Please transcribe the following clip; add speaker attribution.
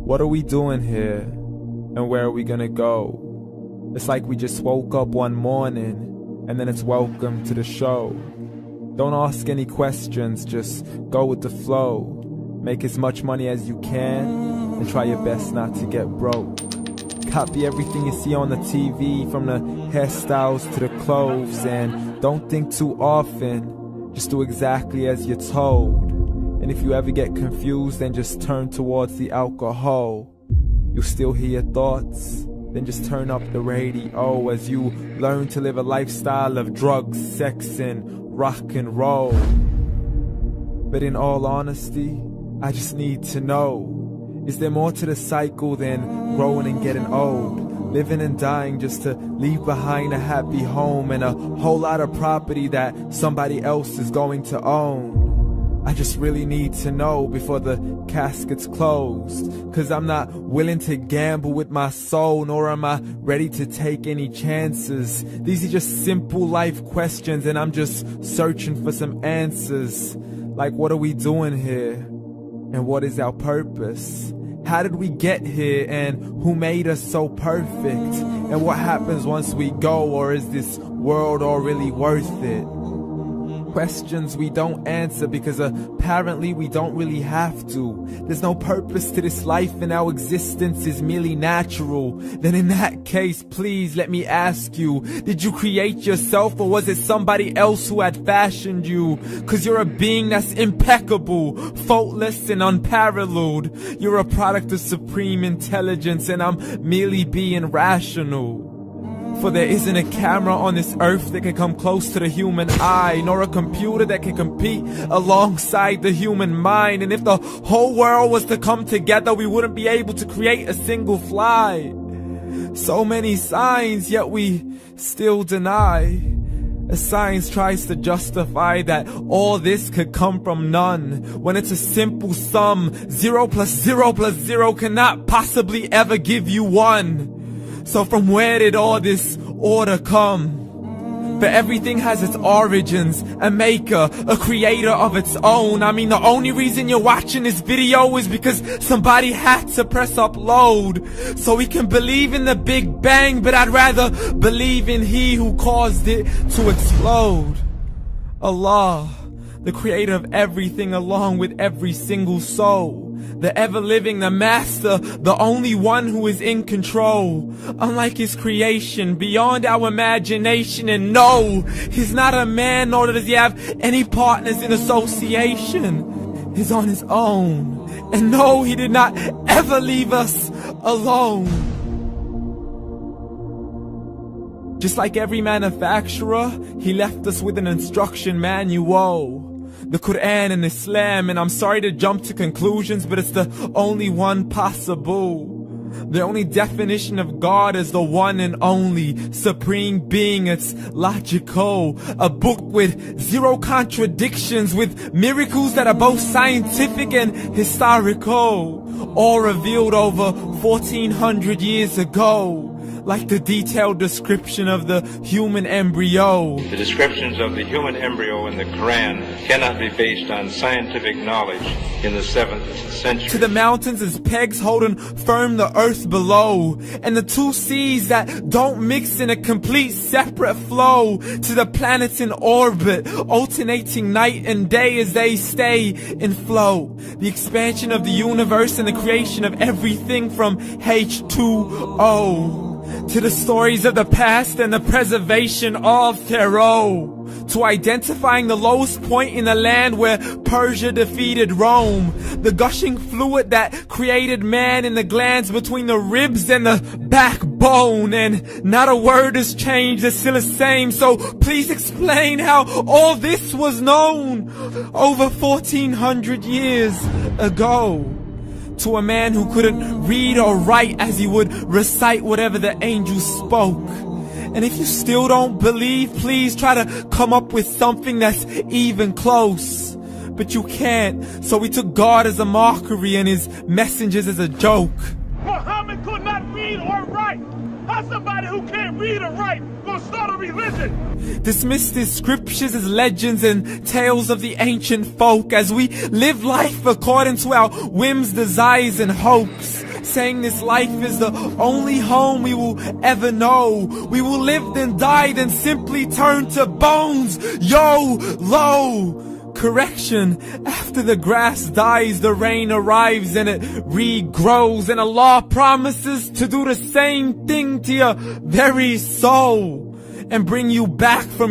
Speaker 1: What are we doing here? And where are we gonna go? It's like we just woke up one morning and then it's welcome to the show. Don't ask any questions, just go with the flow. Make as much money as you can and try your best not to get broke. Copy everything you see on the TV, from the hairstyles to the clothes, and don't think too often, just do exactly as you're told. And if you ever get confused, then just turn towards the alcohol. You'll still hear your thoughts, then just turn up the radio as you learn to live a lifestyle of drugs, sex, and rock and roll. But in all honesty, I just need to know, is there more to the cycle than growing and getting old? Living and dying just to leave behind a happy home and a whole lot of property that somebody else is going to own. I just really need to know before the casket's closed, 'cause I'm not willing to gamble with my soul, nor am I ready to take any chances. These are just simple life questions and I'm just searching for some answers. Like, what are we doing here? And what is our purpose? How did we get here, and who made us so perfect? And what happens once we go, or is this world all really worth it? Questions we don't answer because apparently we don't really have to. There's no purpose to this life and our existence is merely natural. Then in that case, please let me ask you, did you create yourself, or was it somebody else who had fashioned you? 'Cause you're a being that's impeccable, faultless and unparalleled. You're a product of supreme intelligence and I'm merely being rational. For there isn't a camera on this earth that can come close to the human eye, nor a computer that can compete alongside the human mind. And if the whole world was to come together, we wouldn't be able to create a single fly. So many signs, yet we still deny. As science tries to justify that all this could come from none, when it's a simple sum. 0 plus 0 plus 0 cannot possibly ever give you 1. So from where did all this order come? For everything has its origins, a maker, a creator of its own. I mean, the only reason you're watching this video is because somebody had to press upload. So we can believe in the Big Bang, but I'd rather believe in He who caused it to explode. Allah, the creator of everything along with every single soul. The ever-living, the master, the only one who is in control. Unlike his creation, beyond our imagination. And no, he's not a man, nor does he have any partners in association. He's on his own. And no, he did not ever leave us alone. Just like every manufacturer, he left us with an instruction manual. The Quran and Islam, and I'm sorry to jump to conclusions, but it's the only one possible. The only definition of God is the one and only supreme being. It's logical, a book with 0 contradictions, with miracles that are both scientific and historical, all revealed over 1400 years ago. Like the detailed description of the human embryo.
Speaker 2: The descriptions of the human embryo in the Quran cannot be based on scientific knowledge in the 7th century.
Speaker 1: To the mountains as pegs holding firm the earth below, and the 2 seas that don't mix in a complete separate flow. To the planets in orbit, alternating night and day as they stay in flow. The expansion of the universe and the creation of everything from H2O. To the stories of the past and the preservation of Pharaoh. To identifying the lowest point in the land where Persia defeated Rome. The gushing fluid that created man in the glands between the ribs and the backbone. And not a word has changed, it's still the same. So please explain how all this was known over 1400 years ago. To a man who couldn't read or write, as he would recite whatever the angels spoke. And if you still don't believe, please try to come up with something that's even close. But you can't, so we took God as a mockery and his messengers as a joke.
Speaker 3: Muhammad could not read or write. How's somebody who can't read or write gonna start a religion?
Speaker 1: Dismiss his scriptures as legends and tales of the ancient folk, as we live life according to our whims, desires, and hopes. saying this life is the only home we will ever know. We will live then die then simply turn to bones. YOLO! Correction, after the grass dies, the rain arrives and it regrows, and Allah promises to do the same thing to your very soul and bring you back from